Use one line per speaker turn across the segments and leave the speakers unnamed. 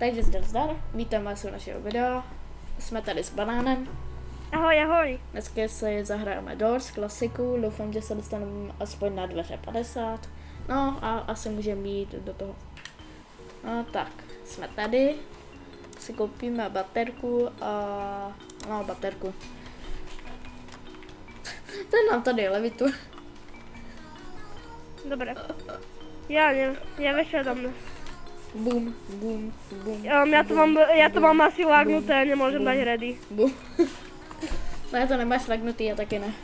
Takže zdar, vítám vás u našeho videa. Jsme tady s Banánem.
Ahoj, ahoj.
Dneska si zahrajeme Doors, klasiku. Doufám, že se dostaneme aspoň na dveře 50. No a asi můžeme jít do toho. No tak, jsme tady. Si koupíme baterku a... No, baterku. Ten nám tady levituje.
Dobre. Ja vyšedám.
Bum, bum, bum.
Ja to mám asi lagnuté, nemôžem dať ready.
Bum. Ne, to nemáš lagnutý, já taky ne.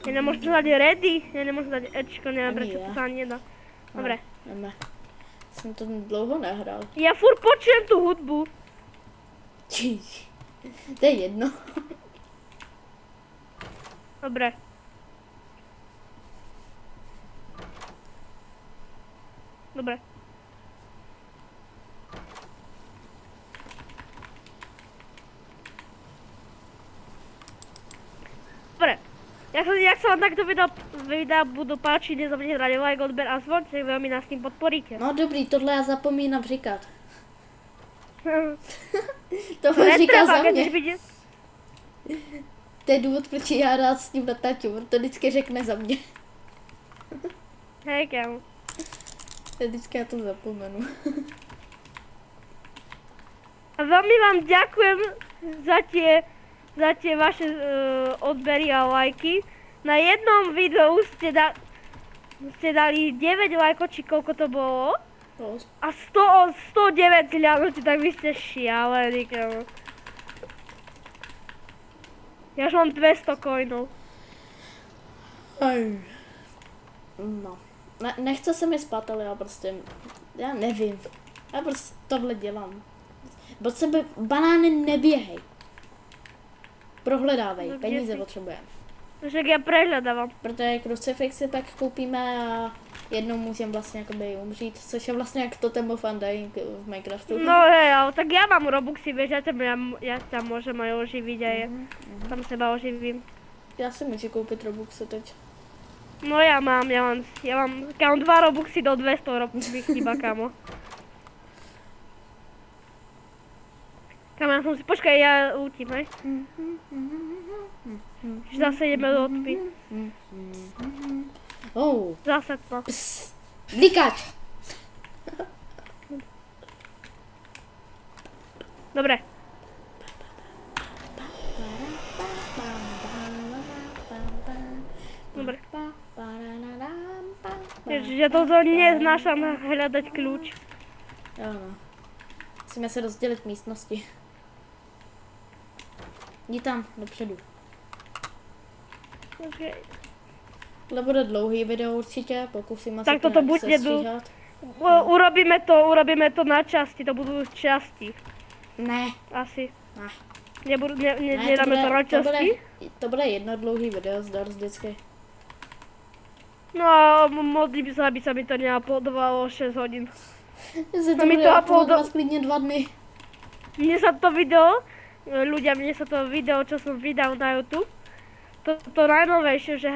Ja nemôžem dať ready, ja nemôžem dať Ečko, neviem
Ani
prečo
ja.
to sa ani nedá. Dobre.
Ne. Jsem to dlouho nehrál.
Ja furt počujem tú hudbu.
Číš. To je jedno.
Dobre. Dobre. Dobre. Jak sa vám takto videa budú páčiť, nezabudnite dať like, odber a zvonček, veľmi nás tým podporíte.
No dobrý, tohle já zapomínám říkat. Tohle říká za mě. To je důvod, proč já rád s ním natáčím, to vždycky řekne za mě.
Hej, kámo.
Vždycky já to zapomenu.
A veľmi vám ďakujem za tie vaše odbery a lajky. Na jednom videu ste dali 9 lajkov, či koľko to bolo. A 109 ľadnutí, tak vy ste šialení, kámo. Ja už mám 200 coinov.
No. Nechce se mi spát, ale já nevím. Já prostě tohle dělám. Od sebe banány neběhej. Prohledávej,
No,
peníze
si?
potřebujeme.
Však ja prehľadávam.
Protože krucifixy pak koupíme a jednou můžeme vlastně jakoby umřít, což je vlastně jak Totem of Undying v Minecraftu.
No hej, ale tak ja mám Robuxy, vieš, ja ťa môžem aj oživiť aj tam seba oživím.
Já si můžu koupit Robuxy teď.
No ja mám 2 Robuxy do 200 mi chýba, kamo. Kamo, ja som si, počkaj, ja útim, hej. Zase ideme do tmy.
Oh.
Zase to.
Blikač!
Dobre. Dobre. Že toto neznášam hľadať kľúč.
Jo no. Musíme se rozdělit místnosti. Jdi tam, dopředu.
Okay.
Tohle bude dlouhý video určitě, pokusíme
Tak
se
toto
to
bude
sestříhat.
Urobíme to na časti, to budú časti.
Ne.
Asi.
Ne.
Nedáme to na časti?
To bude jedno dlouhý video z Doors vždycky.
No a modlím sa, aby sa mi to neuploadovalo 6 hodín.
Se to
mi
bude
to
uploadovat klidně 2 dny.
Mne sa to video, čo som vydal na YouTube, to najnovejšie, že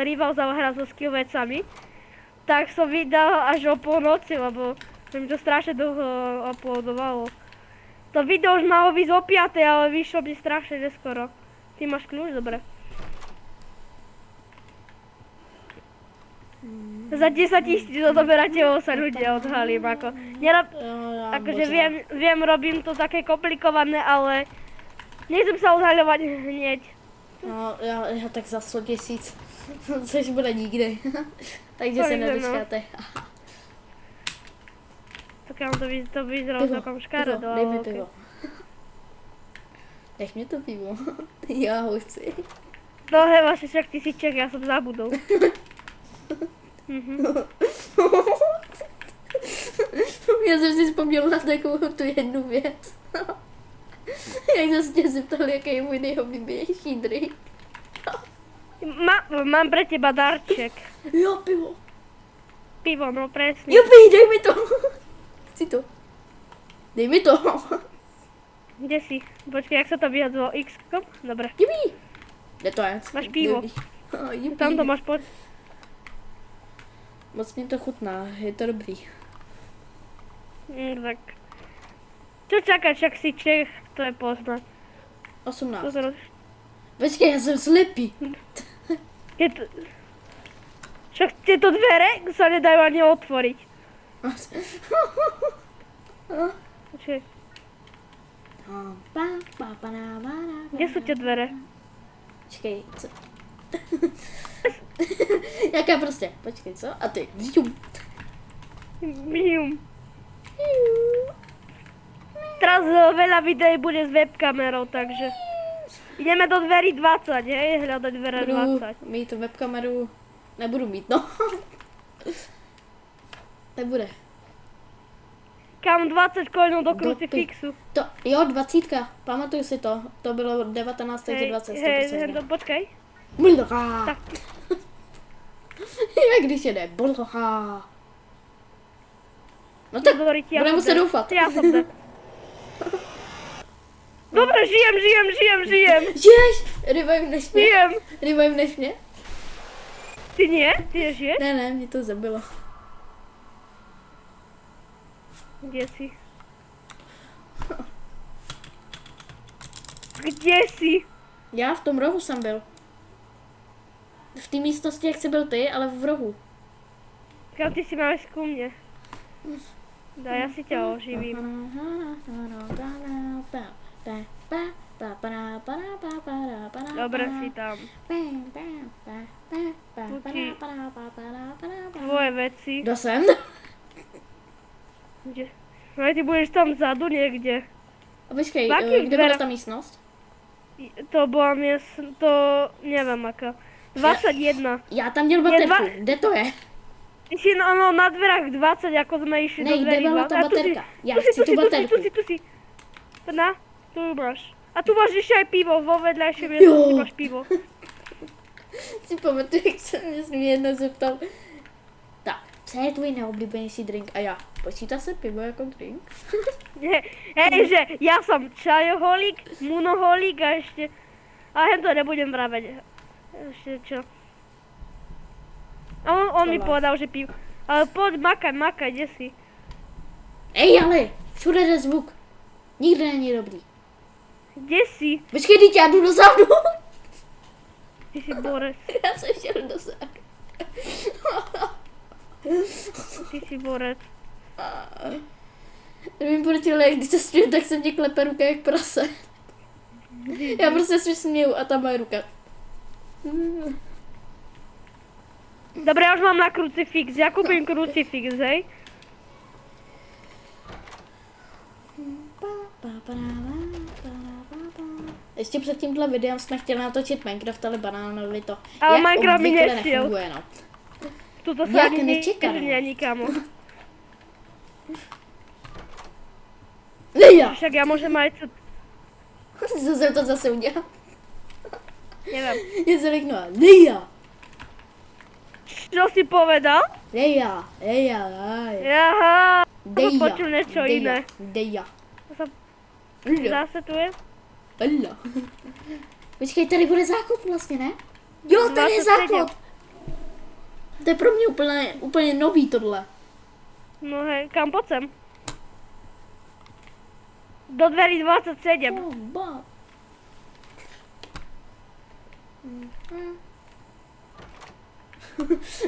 Rival hrá so skill vecami, tak som vydal až o polnoci, lebo mi to strašne dlho uploadovalo. To video už malo byť o 5, ale vyšlo mi strašne neskoro. Ty máš kľúč? Dobre. Za 10 000 odoberateľov sa ľudia odhalím, ako. Akože viem, robím to také komplikované, ale nechcem sa odhaľovať hneď.
No, já tak za 100 000, což bude nikdy. Takže se nedočkáte.
Tak to vyzeralo celkom škaredo.
Dej mi pivo. Dej mi to pivo. Já ho chci.
No hej, vlastne však ty si Čech, ja som zabudol.
Já jsem si vzpomněl na takovou tu jednu věc. Jak jsem se tě zeptal, jaký je můj nejoblíbenější drink.
Mám pre teba darček.
Jo, pivo.
Pivo, no presne.
Jupi, dej mi to. Chci to. Dej mi to.
Kde si? Počkej, jak sa to vyjadlo? X-kom? Dobre.
Jupi. Kde to je?
Máš pivo.
Jupi.
Tam to máš
Moc mě to chutná, je to dobrý.
Tak. Čo čakať, však si Čech, to je poznat.
18.
Pozor.
Počkej, já jsem slepý.
Však tieto dvere sa nedajú ani otvoriť. Počkej, kde sú tie dvere?
Počkej, co? Jaká prostě, počkej, co? A ty, žum.
Mium. Teraz veľa videí bude s webkamerou, takže ideme do dverí 20, hej? Hľadať dvere 20.
Budu mít webkameru, nebudu mít, no. Nebude.
Kam 20 coinů do krucifixu.
Jo, 20, pamatuju si to. To bylo 19, takže 20.
Hej, počkej.
Blha.
Tak.
Jak když jede, blha. No tak, budeme muset doufat.
Ja som zde. Dobre, žijem.
Žiješ? Revive než mě?
Žijem.
Revive než mě?
Ty nie? Ty nežiješ?
Ne, mě to zabilo.
Kde si? Kde si?
Já v tom rohu jsem byl. V té místnosti, jak jsi byl ty, ale v rohu.
Kam ty si máš ku mne? Daj, ja si ťa oživím. Dobre si tam. Tvoje veci.
Kdo jsem?
Kde? No ty budeš tam vzadu niekde.
A počkej,
Akých
kde byla
dverách?
ta místnost?
To bola to neviem aká. 21.
Já tam měl baterku, kde to je?
Ty si na dverách 20, ako sme išli
Ne,
do
kde
dverí.
byla
20.
ta
A tu si-
baterka? Já
tu si,
chci tu baterku.
Tu si. Na, tu máš. A tu máš ešte aj pivo, vo vedľajšej miestnosti máš pivo.
Si pamatuju, jak se mě jedno zeptal. Tak, co je tvůj neoblíbenější drink? A já, počítá se pivo jako drink?
Hej, že ja som čajoholík, munoholík a ešte... A hen to nebudem vraveť. Ešte čo? A on mi povedal, že pivo. Ale poď, makaj, kde si?
Ej, ale, všude jde zvuk. Nikde není dobrý.
Kde si?
Počkej, teď já jdu dozadu.
Ty si borec.
Já jsem šel dozadu.
Ty si borec.
Nevím, proč, ale když se směju, tak se mě klepe ruka jak prase. Já prostě si směju a tam moje ruka.
Dobre, ja už mám na krucifix. Ja kúpim krucifix, hej?
Ještě před tímhle videem jsme chtěli natočit Minecraft, ale banánovi to.
Ale
jak
Minecraft mi
obvykle
nešiel.
nefunguje, no.
Tuto sa
Jak
ani
nečekané.
neženia nikamo.
Leja!
Však ja môžem aj...
Co jsem to zase udělal?
Neviem.
Je zaliknula. Leja!
Čo si povedal?
Leja!
Jaha.
Deja!
Počul niečo iné.
Deja!
To sa
Leja!
zase tu je?
Leja! Počkej, tady bude záchod vlastně, ne? Jo, tady je
27.
záchod! To je pro mě úplně nový tohle.
No hej, kam poď sem? Do dverí 27.
Oh, ba.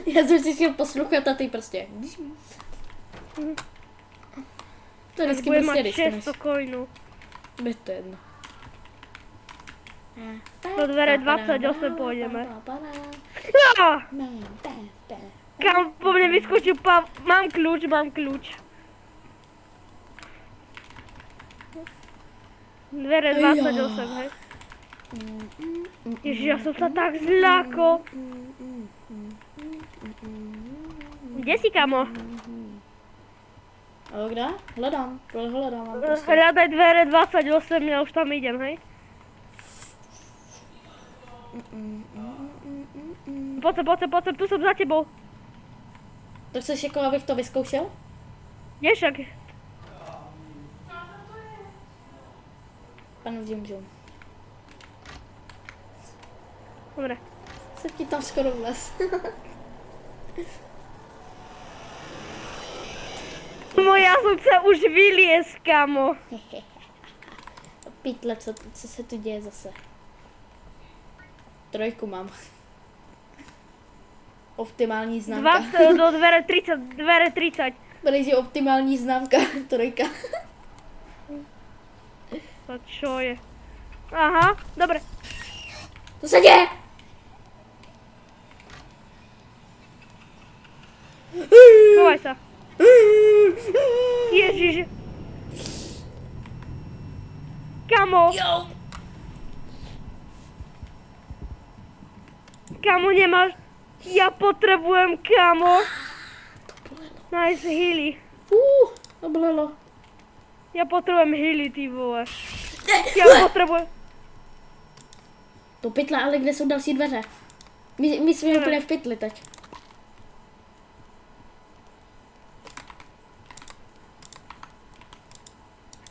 Já jsem si chtěl poslouchat a ty prostě. To vždycky
Budem
prostě
mať
diskoneš.
600 coinů.
Je to jedno.
Do dvere 28 pôjdeme. No! Kam po mne vyskočil Mám kľúč. Dvere 28, hej. Ježiš, ja som sa tak zľakol. Kde si, kamo?
Ale kde? Hledám.
Hľadaj dvere 28, ja už tam idem, hej. Poď sem, tu som za tebou.
Tak chceš jako, abych to vyzkoušel?
Nie, však.
Panu Jim.
Dobre.
Se ti tam skoro vlez.
Moja som sa už vyliez, kamo.
Pytle, co se tu děje zase? Trojku mám. Optimální známka.
20 do dvere 30.
Bude optimální známka, trojka.
To čo je? Aha, dobre.
Co se děje?
Chovaj sa. Ježiš. Kamo.
Jo.
Kamo, nemáš... Ja potrebujem, kamo. Nice healy.
To bolelo.
Ja potrebujem healy, ty vole. Ja potrebujem...
To pytle, ale kde jsou další dveře? My jsme úplně v pytli teď.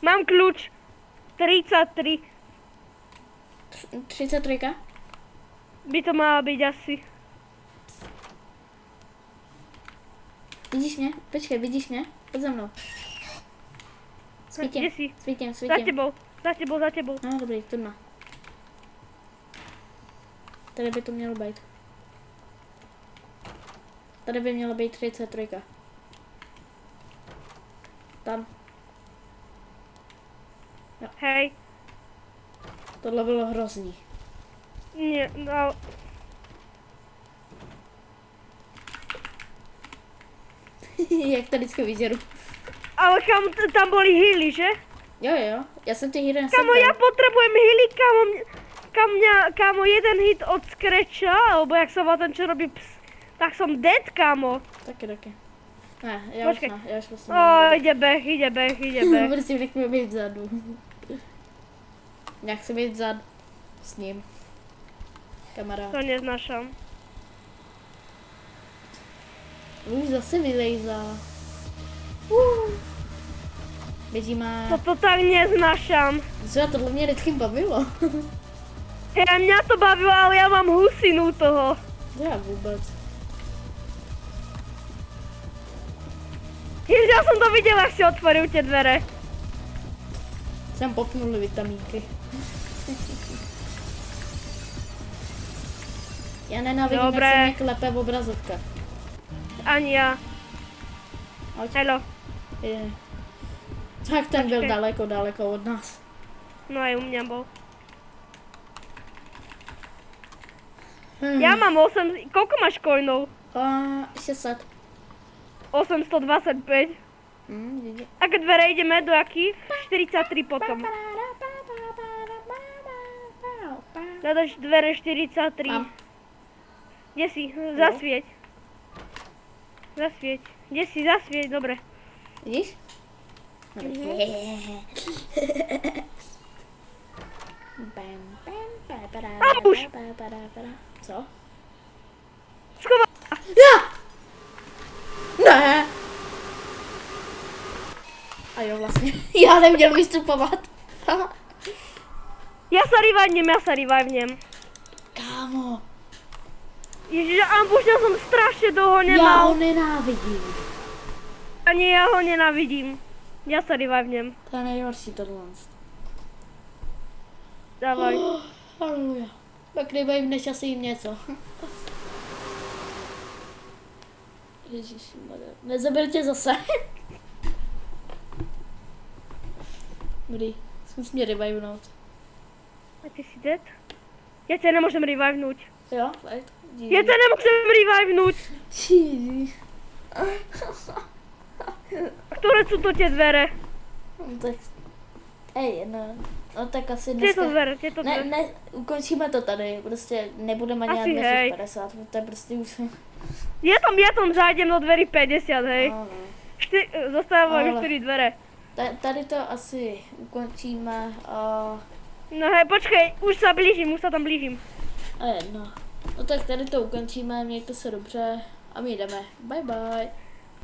Mám kľúč. 33.
33?
By to mala byť asi.
Vidíš mě? Počkej, vidíš mě? Pojď za mnou. Svítím,
Kde si?
svítím,
Za
svítím.
tebou. Za tebou, za tebou.
No, dobrý, tudno. Tady by to mělo být. Tady by mělo být 33. Tam.
Hej.
Tohle bylo hrozný.
Nie, no.
Jak to vždycky vyžeru.
Ale kam tam boli healy, že?
Jo, jo, já jsem ty hýren
Kamo, ja potrebujem healy, kamo, jeden hit od Scratcha, alebo jak sa volá ten, čo robí ps, tak som dead, kamo.
Taky. Ne, já
Počkej.
už vlastně
O, ide beh.
Prostě nechme být vzadu. Já chci být vzad s ním. Kamarád.
To neznášam.
Už zase vylejzá. Běžíme.
Toto tak neznášam.
Co, tohle mě vždycky bavilo.
Hej, mňa to bavilo, ale ja mám husinu toho.
Já vůbec.
Ježiš, ja som to videla, ak si otvoril tie dvere.
Jsem popnul vitamínky. Já nenávidím,
Dobré.
jak se mi klepe v obrazovka.
Ani ja.
Ať
Hello.
je. Tak ten byl
Počkej.
daleko od nás.
No aj u mňa bol. Ja mám 8... Koľko máš coinov?
600.
825.
Vidí.
A keď dvere ideme do akých? 43 potom. Hľadaš dvere 43.
Mám.
Kde si? Zasvieť. Zasvieť. Kde si? Zasvieť, dobre.
Vidíš?
Už.
Co?
Schová.
Ja! Ne! A jo, vlastně. Já neměl vystupovat.
Ja sa revivnem.
Kámo,
Ježiš, ambušňa som strašne dlho
já
nemal.
ho nenávidím.
Ani ja ho nenávidím. Ja sa revivnem.
To je nejhorší tohle.
Dávaj.
Haleluja. Tak revivneš asi jim něco. Ježišmarja. Nezabil tě zase. Dobrý, zkus mě revivnout.
A ty si dead? Ja ťa nemôžem revivnúť.
Jo, fakt.
Ja ťa nemôžem revivnúť.
Ježiš.
Ktoré sú to tie dvere?
No, tak, no tak asi
Tieto
dneska...
dvere, tieto dvere.
Ne, ukončíme to tady, prostě nebudeme ani
Asi
na
hej.
50, to je prostě už...
Ja tam zájdem do dverí 50, hej.
No, no.
Zostávajú
Ale-
4 dvere.
Tady to asi ukončíme a
No hej, počkej, už sa tam blížim.
jedno. No tak tady to ukončíme, mějte se dobře a my jdeme. Bye bye.